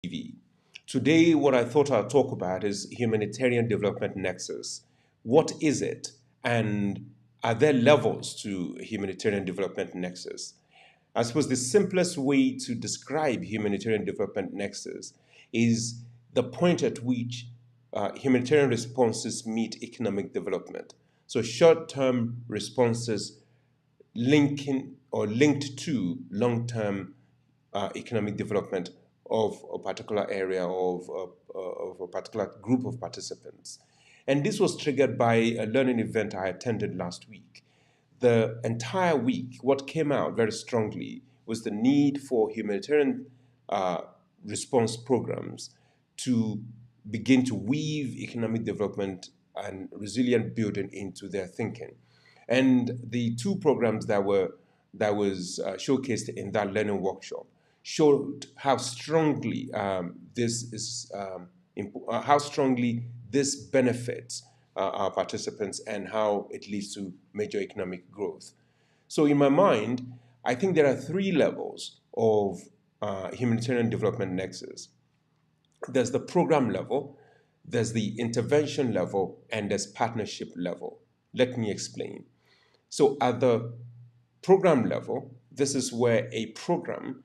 TV. Today, what I thought I'd talk about is Humanitarian Development Nexus. What is it, and are there levels to Humanitarian Development Nexus? I suppose the simplest way to describe Humanitarian Development Nexus is the point at which humanitarian responses meet economic development. So short-term responses linking or linked to long-term economic development of a particular area of a particular group of participants. And this was triggered by a learning event I attended last week. The entire week, what came out very strongly was the need for humanitarian uh, response programs to begin to weave economic development and resilient building into their thinking. And the two programs that was showcased in that learning workshop showed how strongly how strongly this benefits our participants and how it leads to major economic growth. So, in my mind, I think there are three levels of humanitarian development nexus. There's the program level, there's the intervention level, and there's partnership level. Let me explain. So, at the program level, this is where a program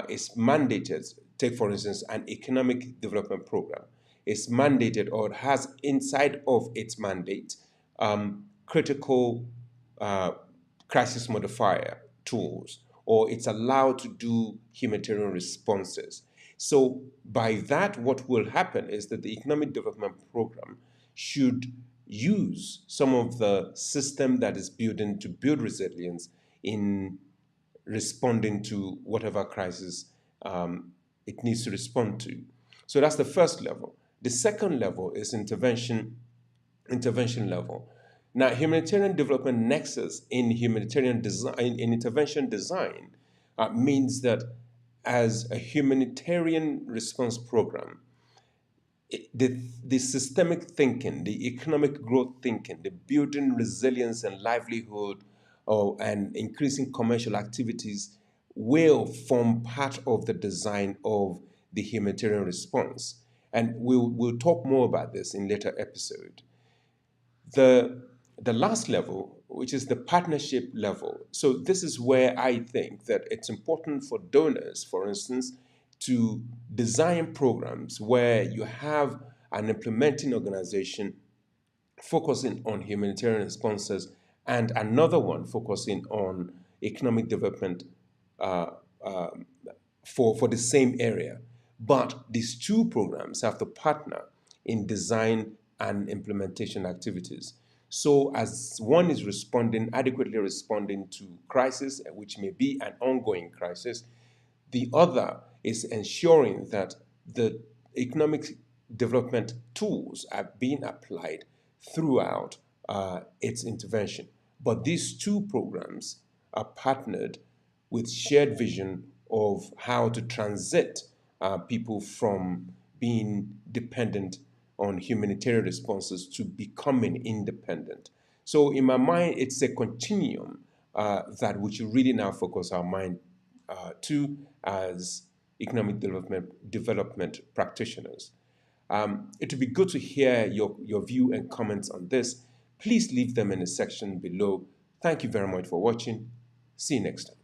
is mandated. Take, for instance, an economic development program is mandated or has inside of its mandate critical uh, crisis modifier tools, or it's allowed to do humanitarian responses. So, by that, what will happen is that the economic development program should use some of the system that is building to build resilience in responding to whatever crisis it needs to respond to. So that's the first level. The second level is intervention level. Now, humanitarian development nexus in humanitarian design, in intervention design, means that as a humanitarian response program, the systemic thinking, the economic growth thinking, the building resilience and livelihood, and increasing commercial activities will form part of the design of the humanitarian response. And we'll talk more about this in later episode. The, the last level, which is the partnership level. So this is where I think that it's important for donors, for instance, to design programs where you have an implementing organization focusing on humanitarian responses and another one focusing on economic development uh, uh, for the same area. But these two programs have to partner in design and implementation activities. So as one is adequately responding to crisis, which may be an ongoing crisis, the other is ensuring that the economic development tools are being applied throughout its intervention. But these two programs are partnered with shared vision of how to transit people from being dependent on humanitarian responses to becoming independent. So, in my mind, it's a continuum that we should really now focus our mind to as economic development practitioners. It would be good to hear your view and comments on this. Please leave them in the section below. Thank you very much for watching. See you next time.